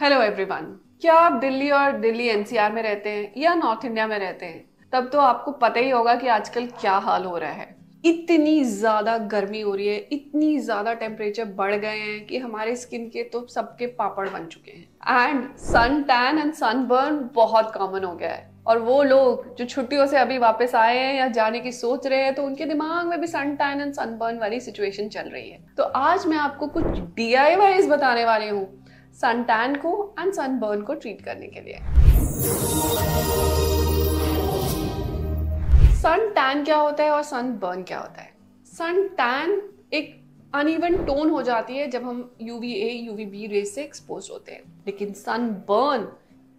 Hello everyone. क्या आप दिल्ली और दिल्ली एनसीआर में रहते हैं या नॉर्थ इंडिया में रहते हैं? तब तो आपको पता ही होगा कि आजकल क्या हाल हो रहा है। इतनी ज्यादा गर्मी हो रही है, इतनी ज्यादा टेम्परेचर बढ़ गए हैं कि हमारे स्किन के तो सबके पापड़ बन चुके हैं and sun tan and sunburn बहुत कॉमन हो गया है। और वो लोग जो छुट्टियों से अभी वापस आए हैं या जाने की सोच रहे हैं तो उनके दिमाग में भी सन टैन एंड सनबर्न वाली सिचुएशन चल रही है। तो आज मैं आपको कुछ DIYs बताने वाली हूँ सन टैन को एंड सनबर्न को ट्रीट करने के लिए। सन टैन क्या होता है और सनबर्न क्या होता है? सन टैन एक अनइवन टोन हो जाती है जब हम UVA UVB रेज से एक्सपोज होते हैं, लेकिन सनबर्न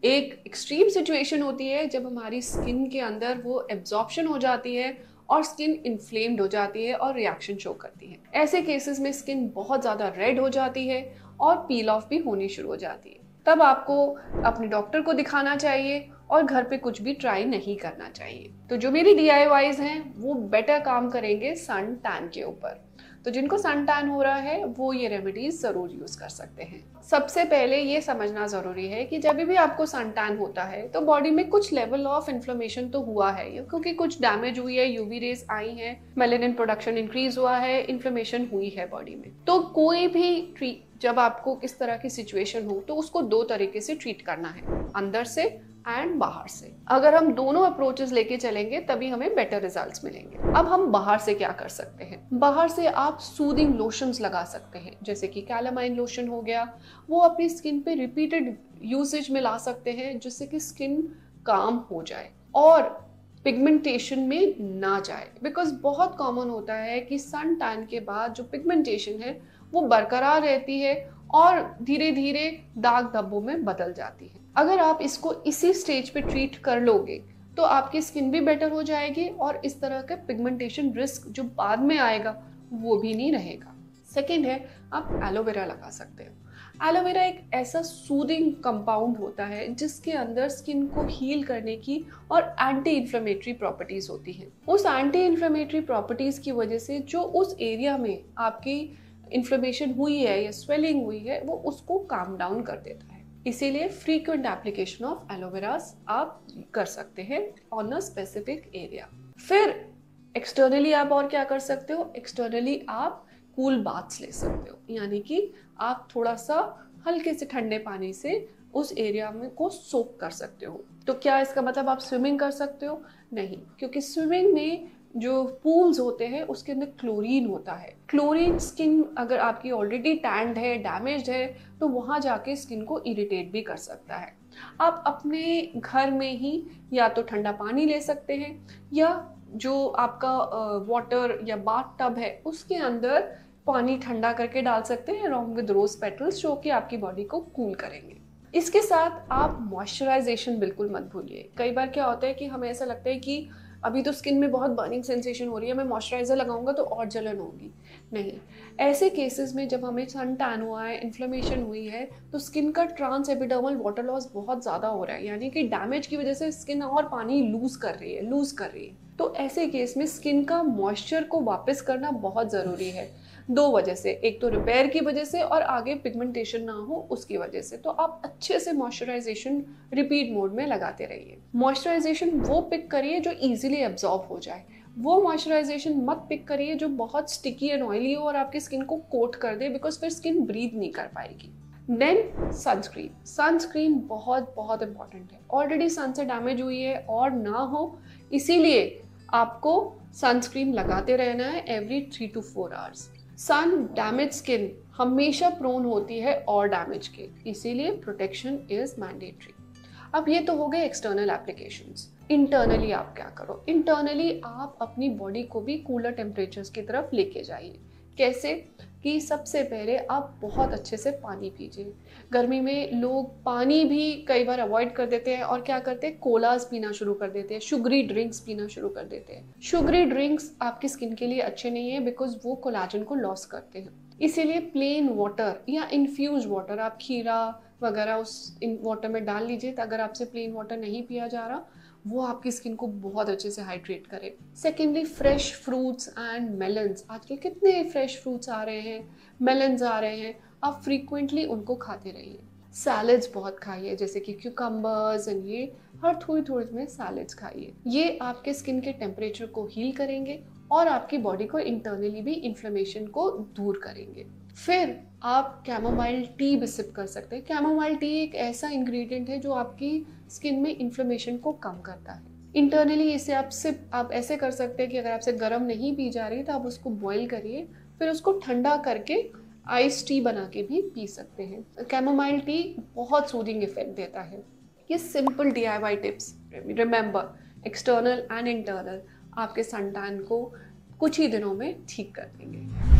एक एक्सट्रीम सिचुएशन होती है जब हमारी स्किन के अंदर वो एब्जॉर्प्शन हो जाती है और स्किन इन्फ्लेम्ड हो जाती है और रिएक्शन शो करती है। ऐसे केसेस में स्किन बहुत ज़्यादा रेड हो जाती है और पील ऑफ भी होनी शुरू हो जाती है। तब आपको अपने डॉक्टर को दिखाना चाहिए और घर पे कुछ भी ट्राई नहीं करना चाहिए। तो जो मेरी DIYs हैं वो बेटर काम करेंगे सन टैन के ऊपर। तो जिनको सन टैन हो रहा है वो ये रेमेडीज जरूर यूज कर सकते हैं। सबसे पहले ये समझना जरूरी है कि जब भी आपको सन टैन होता है तो बॉडी में कुछ लेवल ऑफ इन्फ्लेमेशन तो हुआ है, क्योंकि कुछ डैमेज हुई है, UV रेज आई है, मेलेनिन प्रोडक्शन इंक्रीज हुआ है, इन्फ्लेमेशन हुई है बॉडी में। तो कोई भी जब आपको इस तरह की सिचुएशन हो तो उसको दो तरीके से ट्रीट करना है, अंदर से एंड बाहर से। अगर हम दोनों अप्रोचेस लेके चलेंगे तभी हमें बेटर रिजल्ट्स मिलेंगे। अब हम बाहर से क्या कर सकते हैं? बाहर से आप सूदिंग लोशंस लगा सकते हैं, जैसे कि कैलामाइन लोशन हो गया। वो अपनी स्किन पे रिपीटेड यूसेज में ला सकते हैं जिससे कि स्किन काम हो जाए और पिगमेंटेशन में ना जाए। बिकॉज बहुत कॉमन होता है कि सन टैन के बाद जो पिगमेंटेशन है वो बरकरार रहती है और धीरे धीरे दाग धब्बों में बदल जाती है। अगर आप इसको इसी स्टेज पे ट्रीट कर लोगे तो आपकी स्किन भी बेटर हो जाएगी और इस तरह का पिगमेंटेशन रिस्क जो बाद में आएगा वो भी नहीं रहेगा। सेकेंड है, आप एलोवेरा लगा सकते हो। एलोवेरा एक ऐसा सूदिंग कंपाउंड होता है जिसके अंदर स्किन को हील करने की और एंटी इन्फ्लेमेटरी प्रॉपर्टीज होती हैं। उस एंटी इन्फ्लेमेटरी प्रॉपर्टीज की वजह से जो उस एरिया में आपकी इन्फ्लेमेशन हुई है या स्वेलिंग हुई है वो उसको काम डाउन कर देता है। इसीलिए फ्रीक्वेंट एप्लीकेशन ऑफ एलोवेरास आप कर सकते हैं ऑन अ स्पेसिफिक एरिया। फिर एक्सटर्नली आप और क्या कर सकते हो? एक्सटर्नली आप कूल बाथ्स ले सकते हो, यानी कि आप थोड़ा सा हल्के से ठंडे पानी से उस एरिया में को सोक कर सकते हो। तो क्या इसका मतलब आप स्विमिंग कर सकते हो? नहीं, क्योंकि स्विमिंग में जो पूल्स होते हैं उसके अंदर क्लोरीन होता है। क्लोरीन स्किन अगर आपकी ऑलरेडी टैंड है, डैमेज्ड है, तो वहाँ जाके स्किन को इरिटेट भी कर सकता है। आप अपने घर में ही या तो ठंडा पानी ले सकते हैं या जो आपका वाटर या बाथ टब है उसके अंदर पानी ठंडा करके डाल सकते हैं अलॉन्ग विद रोज पेटल्स, जो कि आपकी बॉडी को कूल करेंगे। इसके साथ आप मॉइस्चराइजेशन बिल्कुल मत भूलिए। कई बार क्या होता है कि हमें ऐसा लगता है कि अभी तो स्किन में बहुत बर्निंग सेंसेशन हो रही है, मैं मॉइस्चराइजर लगाऊंगा तो और जलन होगी। नहीं, ऐसे केसेस में जब हमें सन टैन हुआ है, इन्फ्लेमेशन हुई है, तो स्किन का ट्रांस एपिडर्मल वाटर लॉस बहुत ज़्यादा हो रहा है, यानी कि डैमेज की वजह से स्किन और पानी लूज कर रही है। तो ऐसे केस में स्किन का मॉइस्चर को वापस करना बहुत ज़रूरी है, दो वजह से। एक तो रिपेयर की वजह से और आगे पिगमेंटेशन ना हो उसकी वजह से। तो आप अच्छे से मॉइस्चराइजेशन रिपीट मोड में लगाते रहिए। मॉइस्चराइजेशन वो पिक करिए जो इजीली एब्जॉर्ब हो जाए। वो मॉइस्चराइजेशन मत पिक करिए जो बहुत स्टिकी एंड ऑयली हो और आपकी स्किन को कोट कर दे, बिकॉज फिर स्किन ब्रीथ नहीं कर पाएगी। देन सनस्क्रीन बहुत बहुत इंपॉर्टेंट है। ऑलरेडी सन से डैमेज हुई है और ना हो, इसीलिए आपको सनस्क्रीन लगाते रहना है every 3 to 4 hours. Sun damage skin हमेशा प्रोन होती है और डैमेज के, इसीलिए प्रोटेक्शन इज मैंडेटरी। अब ये तो हो गए एक्सटर्नल एप्लीकेशंस। इंटरनली आप क्या करो? इंटरनली आप अपनी बॉडी को भी कूलर टेम्परेचर्स की तरफ लेके जाइए। कैसे? कि सबसे पहले आप बहुत अच्छे से पानी पीजिए। गर्मी में लोग पानी भी कई बार अवॉइड कर देते हैं और क्या करते हैं, कोलास पीना शुरू कर देते हैं, शुगरी ड्रिंक्स पीना शुरू कर देते हैं। शुगरी ड्रिंक्स आपकी स्किन के लिए अच्छे नहीं है, बिकॉज वो कोलाजन को लॉस करते हैं। इसीलिए प्लेन वाटर या इन्फ्यूज वाटर, आप खीरा वगैरह उस वाटर में डाल लीजिए। अगर आपसे प्लेन वाटर नहीं पिया जा रहा, वो आपकी स्किन को बहुत अच्छे से हाइड्रेट करे। Secondly, fresh fruits and melons. आजकल कितने फ्रेश फ्रूट्स आ रहे हैं, मेलन्स आ रहे हैं, आप फ्रीक्वेंटली उनको खाते रहिए। सैलड्स बहुत खाइए, जैसे कि क्यूकम्बर्स एंड ये हर थोड़ी थोड़ी में सैलड्स खाइए। ये आपके स्किन के टेम्परेचर को हील करेंगे और आपकी बॉडी को इंटरनली भी इन्फ्लेमेशन को दूर करेंगे। फिर आप कैमोमाइल टी भी सिप कर सकते हैं। कैमोमाइल टी एक ऐसा इंग्रेडिएंट है जो आपकी स्किन में इन्फ्लेमेशन को कम करता है। इंटरनली इसे आप ऐसे कर सकते हैं कि अगर आपसे गर्म नहीं पी जा रही तो आप उसको बॉईल करिए, फिर उसको ठंडा करके आइस टी बना के भी पी सकते हैं। कैमोमाइल टी बहुत सूदिंग इफेक्ट देता है। ये simple DIY tips, remember, external and internal, आपके सन टैन को कुछ ही दिनों में ठीक कर देंगे।